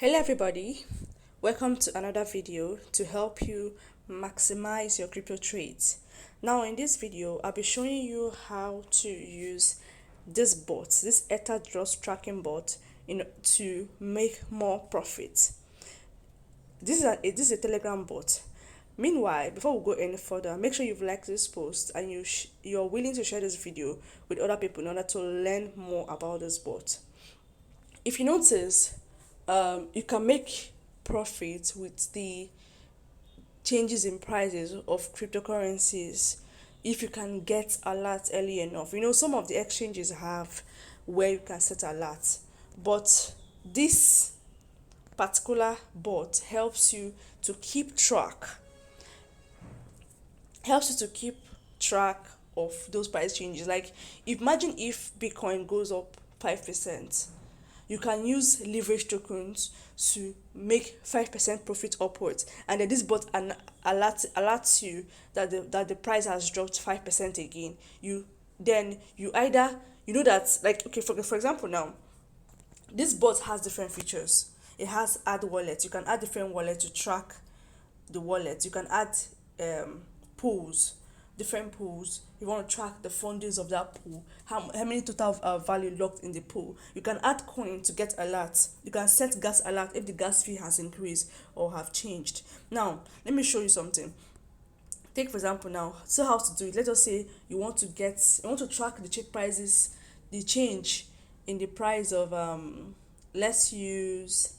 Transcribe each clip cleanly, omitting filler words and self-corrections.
Hello everybody, welcome to another video to help you maximize your crypto trades. Now in this video, I'll be showing you how to use this bot, this EtherDrops tracking bot, to make more profit. This is a Telegram bot. Meanwhile, before we go any further, make sure you've liked this post and you're willing to share this video with other people in order to learn more about this bot. If you notice, you can make profit with the changes in prices of cryptocurrencies if you can get alerts early enough. Some of the exchanges have where you can set alerts, but this particular bot to keep track helps you to keep track of those price changes. Like, imagine if Bitcoin goes up 5%, you can use leverage tokens to make 5% profit upwards, and then this bot alerts you that the price has dropped 5% again. You either, that, like, okay, for example, now this bot has different features. It has add wallet. You can add different wallet to track the wallet. You can add pools, different pools. You want to track the fundings of that pool, how many total value locked in the pool. You can add coin to get alerts. You can set gas alert if the gas fee has increased or have changed. Now let me show you something. Take for example, now, so how to do it. Let us say you want to track the check prices, the change in the price of let's use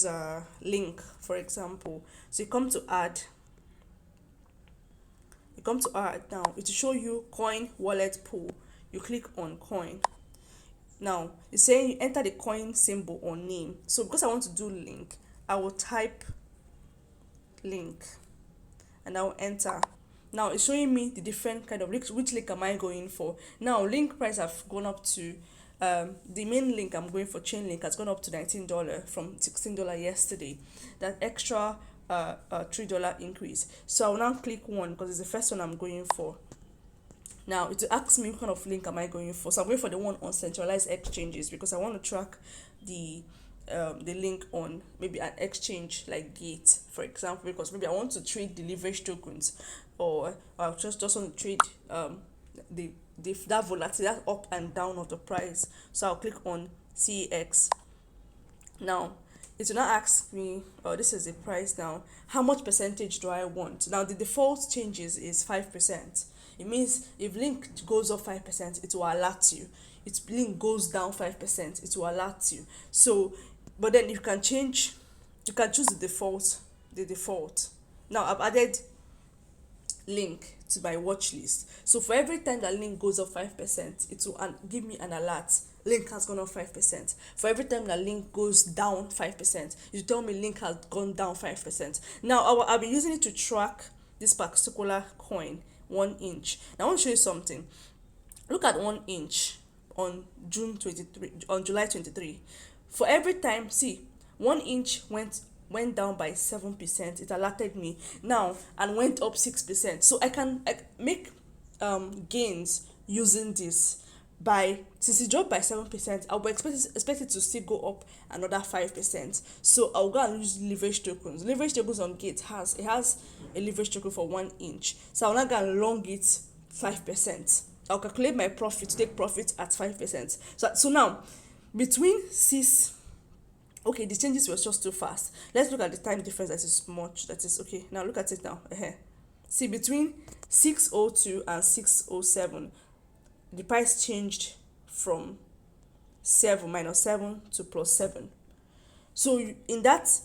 a link, for example. So you come to add now. It will show you coin wallet pool. You click on coin. Now it's saying you enter the coin symbol or name. So because I want to do link, I will type link and I will enter. Now it's showing me the different kind of links. Which link am I going for? Now link price have gone up to the main link I'm going for, chain link, has gone up to $19 from $16 yesterday. That extra $3 increase. So I will now click one because it's the first one I'm going for. Now it will ask me what kind of link am I going for. So I'm going for the one on centralized exchanges because I want to track the link on maybe an exchange like Gate, for example, because maybe I want to trade the leverage tokens, or I just want to trade that volatility, that up and down of the price. So I'll click on CEX. Now it will now ask me, oh, this is the price now. How much percentage do I want? Now the default changes is 5%. It means if link goes up 5%, it will alert you. If link goes down 5%, it will alert you. So, but then you can choose the default. Now I've added link to my watch list. So for every time that link goes up 5%, it will give me an alert. Link has gone up 5%. For every time that link goes down 5%, you tell me link has gone down 5%. Now I'll be using it to track this particular coin, 1 inch. Now I want to show you something. Look at 1 inch on July 23. For every time, see, 1 inch went down by 7%. It alerted me now, and went up 6%. So I can make gains using this. Since it dropped by 7%, I'll be expect it to still go up another 5%. So I'll go and use leverage tokens. Leverage tokens on Gate has a leverage token for 1 inch. So I'll now go and long it 5%. I'll calculate my profit, take profit at 5%. So now between 6. Okay, the changes were just too fast. Let's look at the time difference. That is much. That is okay. Now look at it now. See, between 6:02 and 6:07, the price changed from -7 to +7. So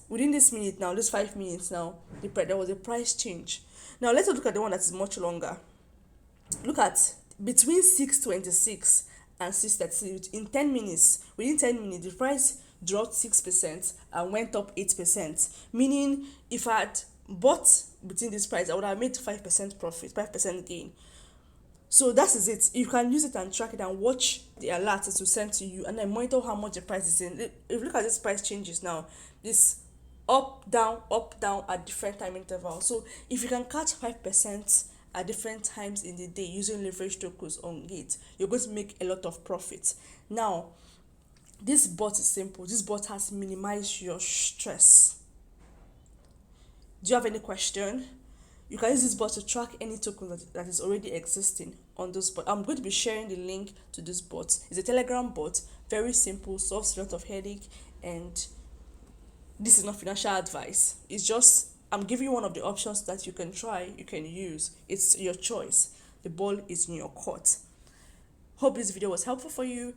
within this minute now, this 5 minutes now, there was a price change. Now let's look at the one that is much longer. Look at between 6:26 and 6:30. Within 10 minutes, the price dropped 6% and went up 8%. Meaning, if I had bought between this price, I would have made 5% profit, 5% gain. So that is it. You can use it and track it and watch the alerts to send to you, and then monitor how much the price is in. If you look at this price changes now, this up down at different time intervals. So if you can catch 5% at different times in the day using leverage tokens on Gate, you're going to make a lot of profit. Now This bot is simple. This bot has minimized your stress. Do you have any question? You can use this bot to track any token that is already existing on this bot. I'm going to be sharing the link to this bot. It's a Telegram bot, very simple, solves a lot of headache, and this is not financial advice. It's just I'm giving you one of the options that you can try, you can use. It's your choice. The ball is in your court. Hope this video was helpful for you.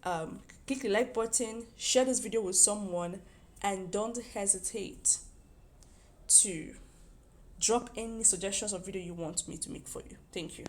Click the like button, share this video with someone, and don't hesitate to drop any suggestions of video you want me to make for you. Thank you.